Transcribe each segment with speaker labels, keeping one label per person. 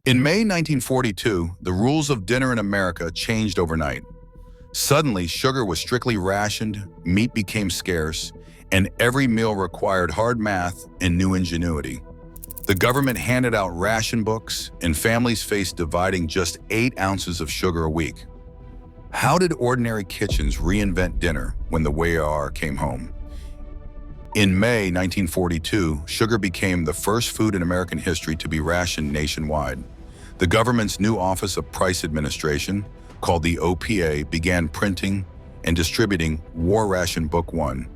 Speaker 1: In May 1942, the rules of dinner in America changed overnight. Suddenly, sugar was strictly rationed, meat became scarce, and every meal required hard math and new ingenuity. The government handed out ration books, and families faced dividing just 8 ounces of sugar a week. How did ordinary kitchens reinvent dinner when the WWII came home? In May 1942, sugar became the first food in American history to be rationed nationwide. The government's new Office of Price Administration, called the OPA, began printing and distributing War Ration Book 1,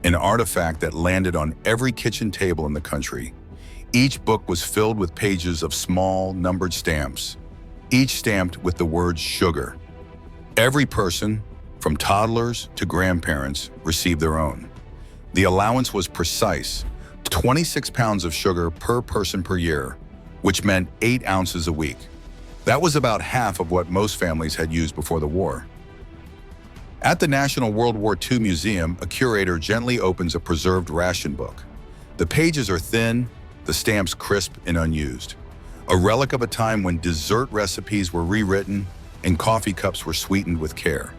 Speaker 1: an artifact that landed on every kitchen table in the country. Each book was filled with pages of small, numbered stamps, each stamped with the word sugar. Every person, from toddlers to grandparents, received their own. The allowance was precise, 26 pounds of sugar per person per year, which meant 8 ounces a week. That was about half of what most families had used before the war. At the National World War II Museum, a curator gently opens a preserved ration book. The pages are thin, the stamps crisp and unused. A relic of a time when dessert recipes were rewritten and coffee cups were sweetened with care.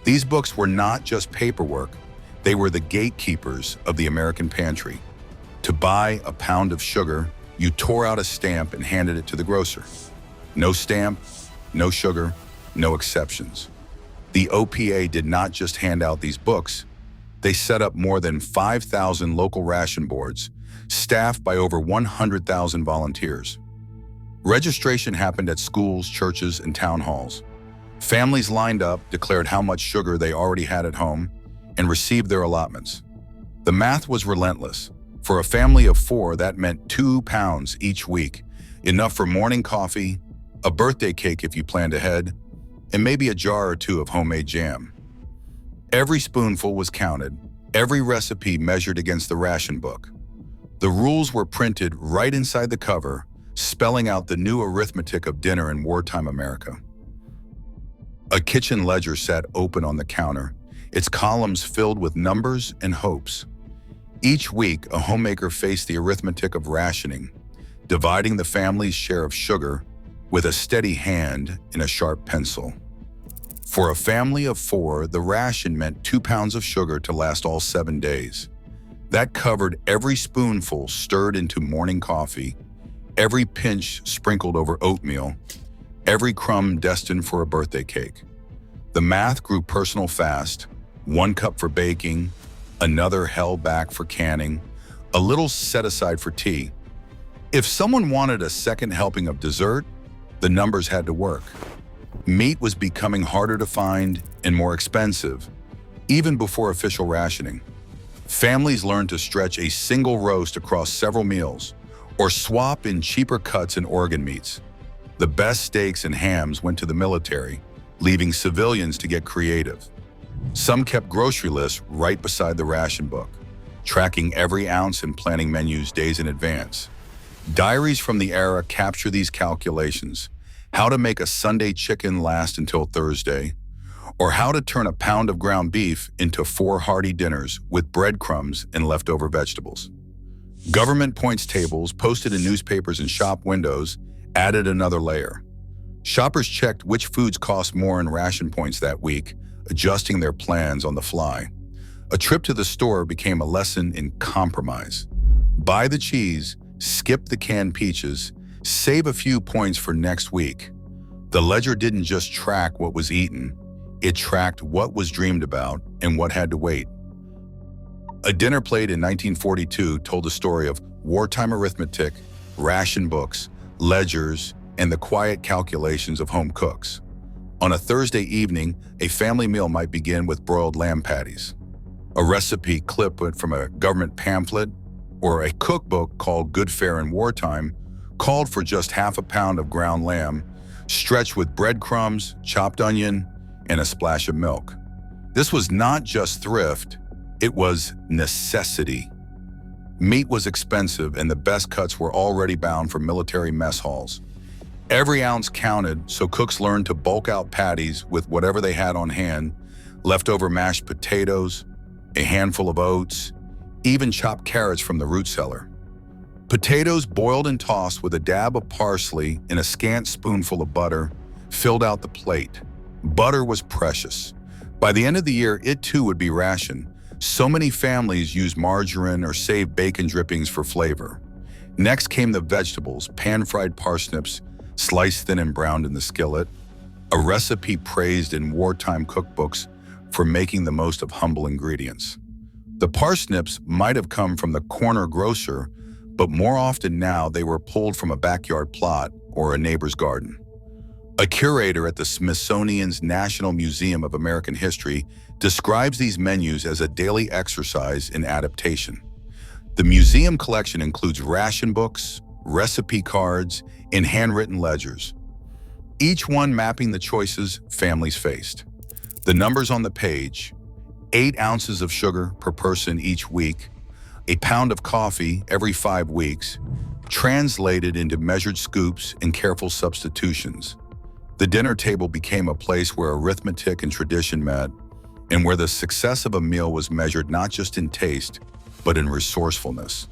Speaker 1: These books were not just paperwork, they were the gatekeepers of the American pantry. To buy a pound of sugar, you tore out a stamp and handed it to the grocer. No stamp, no sugar, no exceptions. The OPA did not just hand out these books. They set up more than 5,000 local ration boards, staffed by over 100,000 volunteers. Registration happened at schools, churches, and town halls. Families lined up, declared how much sugar they already had at home, and received their allotments. The math was relentless. For a family of 4, that meant 2 pounds each week, enough for morning coffee, a birthday cake if you planned ahead, and maybe a jar or 2 of homemade jam. Every spoonful was counted, every recipe measured against the ration book. The rules were printed right inside the cover, spelling out the new arithmetic of dinner in wartime America. A kitchen ledger sat open on the counter, its columns filled with numbers and hopes. Each week, a homemaker faced the arithmetic of rationing, dividing the family's share of sugar with a steady hand and a sharp pencil. For a family of 4, the ration meant 2 pounds of sugar to last all 7 days. That covered every spoonful stirred into morning coffee, every pinch sprinkled over oatmeal, every crumb destined for a birthday cake. The math grew personal fast, 1 cup for baking, another held back for canning, a little set aside for tea. If someone wanted a second helping of dessert, the numbers had to work. Meat was becoming harder to find and more expensive, even before official rationing. Families learned to stretch a single roast across several meals, or swap in cheaper cuts and organ meats. The best steaks and hams went to the military, leaving civilians to get creative. Some kept grocery lists right beside the ration book, tracking every ounce and planning menus days in advance. Diaries from the era capture these calculations: how to make a Sunday chicken last until Thursday, or how to turn a pound of ground beef into 4 hearty dinners with breadcrumbs and leftover vegetables. Government points tables posted in newspapers and shop windows added another layer. Shoppers checked which foods cost more in ration points that week, adjusting their plans on the fly. A trip to the store became a lesson in compromise. Buy the cheese, skip the canned peaches, save a few points for next week. The ledger didn't just track what was eaten, it tracked what was dreamed about and what had to wait. A dinner plate in 1942 told the story of wartime arithmetic, ration books, ledgers, and the quiet calculations of home cooks. On a Thursday evening, a family meal might begin with broiled lamb patties. A recipe clip from a government pamphlet or a cookbook called Good Fare in Wartime called for just half a pound of ground lamb, stretched with breadcrumbs, chopped onion, and a splash of milk. This was not just thrift, it was necessity. Meat was expensive and the best cuts were already bound for military mess halls. Every ounce counted, so cooks learned to bulk out patties with whatever they had on hand, leftover mashed potatoes, a handful of oats, even chopped carrots from the root cellar. Potatoes boiled and tossed with a dab of parsley and a scant spoonful of butter filled out the plate. Butter was precious. By the end of the year, it too would be rationed. So many families used margarine or saved bacon drippings for flavor. Next came the vegetables, pan-fried parsnips, sliced thin and browned in the skillet, a recipe praised in wartime cookbooks for making the most of humble ingredients. The parsnips might have come from the corner grocer, but more often now they were pulled from a backyard plot or a neighbor's garden. A curator at the Smithsonian's National Museum of American History describes these menus as a daily exercise in adaptation. The museum collection includes ration books, recipe cards, and handwritten ledgers, each one mapping the choices families faced. The numbers on the page: 8 ounces of sugar per person each week, a pound of coffee every 5 weeks, translated into measured scoops and careful substitutions. The dinner table became a place where arithmetic and tradition met, and where the success of a meal was measured not just in taste, but in resourcefulness.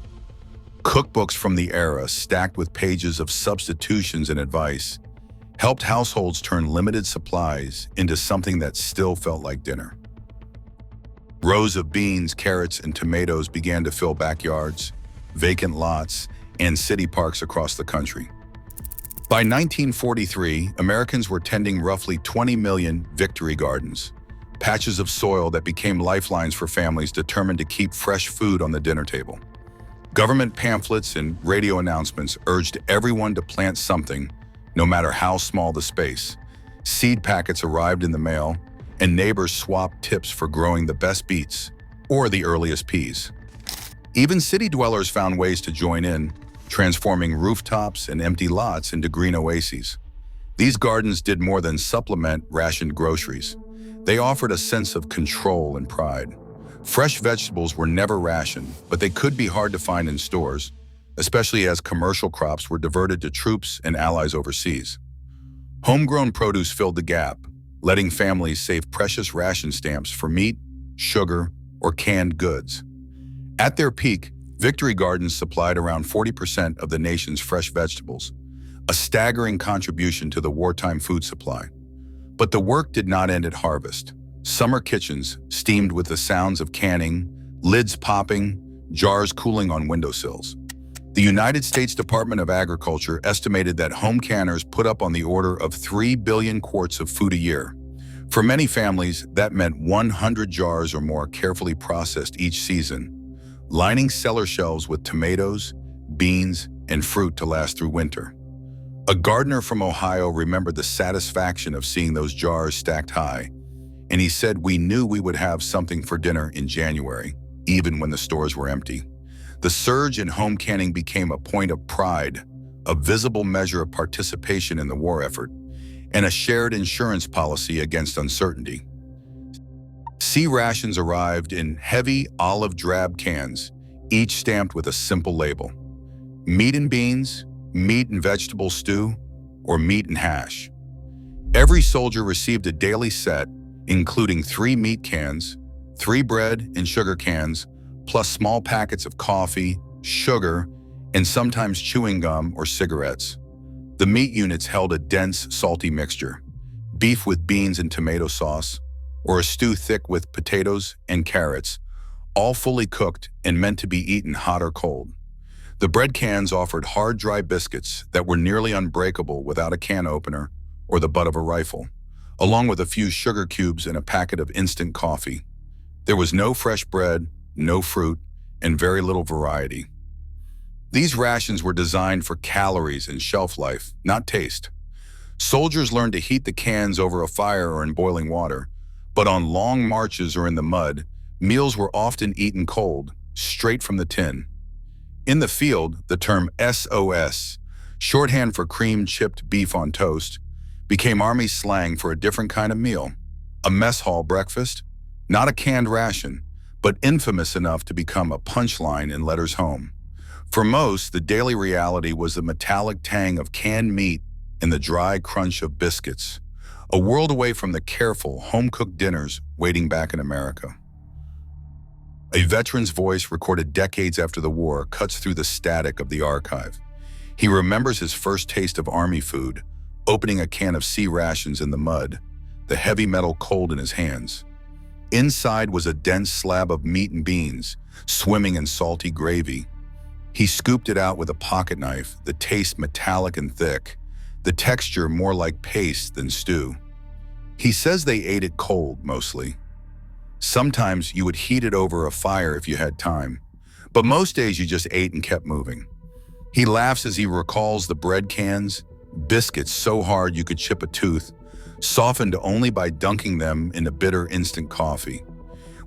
Speaker 1: Cookbooks from the era, stacked with pages of substitutions and advice, helped households turn limited supplies into something that still felt like dinner. Rows of beans, carrots, and tomatoes began to fill backyards, vacant lots, and city parks across the country. By 1943, Americans were tending roughly 20 million victory gardens, patches of soil that became lifelines for families determined to keep fresh food on the dinner table. Government pamphlets and radio announcements urged everyone to plant something, no matter how small the space. Seed packets arrived in the mail, and neighbors swapped tips for growing the best beets or the earliest peas. Even city dwellers found ways to join in, transforming rooftops and empty lots into green oases. These gardens did more than supplement rationed groceries. They offered a sense of control and pride. Fresh vegetables were never rationed, but they could be hard to find in stores, especially as commercial crops were diverted to troops and allies overseas. Homegrown produce filled the gap, letting families save precious ration stamps for meat, sugar, or canned goods. At their peak, Victory Gardens supplied around 40% of the nation's fresh vegetables, a staggering contribution to the wartime food supply. But the work did not end at harvest. Summer kitchens steamed with the sounds of canning, lids popping, jars cooling on windowsills. The United States Department of Agriculture estimated that home canners put up on the order of 3 billion quarts of food a year. For many families, that meant 100 jars or more carefully processed each season, lining cellar shelves with tomatoes, beans, and fruit to last through winter. A gardener from Ohio remembered the satisfaction of seeing those jars stacked high, and he said, "We knew we would have something for dinner in January, even when the stores were empty." The surge in home canning became a point of pride, a visible measure of participation in the war effort, and a shared insurance policy against uncertainty. Sea rations arrived in heavy olive drab cans, each stamped with a simple label: meat and beans, meat and vegetable stew, or meat and hash. Every soldier received a daily set, including 3 meat cans, 3 bread and sugar cans, plus small packets of coffee, sugar, and sometimes chewing gum or cigarettes. The meat units held a dense, salty mixture: beef with beans and tomato sauce, or a stew thick with potatoes and carrots, all fully cooked and meant to be eaten hot or cold. The bread cans offered hard, dry biscuits that were nearly unbreakable without a can opener or the butt of a rifle, along with a few sugar cubes and a packet of instant coffee. There was no fresh bread, no fruit, and very little variety. These rations were designed for calories and shelf life, not taste. Soldiers learned to heat the cans over a fire or in boiling water, but on long marches or in the mud, meals were often eaten cold, straight from the tin. In the field, the term SOS, shorthand for cream chipped beef on toast, became Army slang for a different kind of meal: a mess hall breakfast, not a canned ration, but infamous enough to become a punchline in letters home. For most, the daily reality was the metallic tang of canned meat and the dry crunch of biscuits, a world away from the careful, home-cooked dinners waiting back in America. A veteran's voice recorded decades after the war cuts through the static of the archive. He remembers his first taste of Army food, opening a can of C rations in the mud, the heavy metal cold in his hands. Inside was a dense slab of meat and beans, swimming in salty gravy. He scooped it out with a pocket knife, the taste metallic and thick, the texture more like paste than stew. He says they ate it cold, mostly. Sometimes you would heat it over a fire if you had time, but most days you just ate and kept moving. He laughs as he recalls the bread cans, biscuits so hard you could chip a tooth, softened only by dunking them in a bitter instant coffee.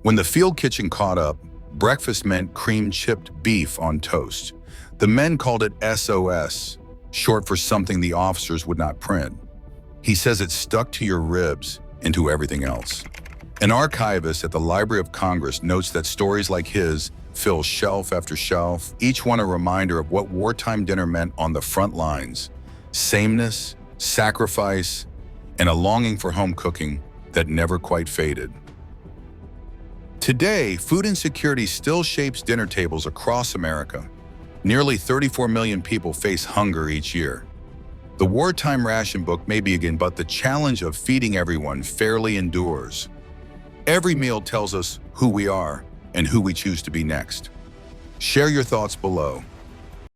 Speaker 1: When the field kitchen caught up, breakfast meant cream-chipped beef on toast. The men called it SOS, short for something the officers would not print. He says it stuck to your ribs and to everything else. An archivist at the Library of Congress notes that stories like his fill shelf after shelf, each one a reminder of what wartime dinner meant on the front lines: sameness, sacrifice, and a longing for home cooking that never quite faded. Today, food insecurity still shapes dinner tables across America. Nearly 34 million people face hunger each year. The Wartime Ration book may begin, but the challenge of feeding everyone fairly endures. Every meal tells us who we are and who we choose to be next. Share your thoughts below.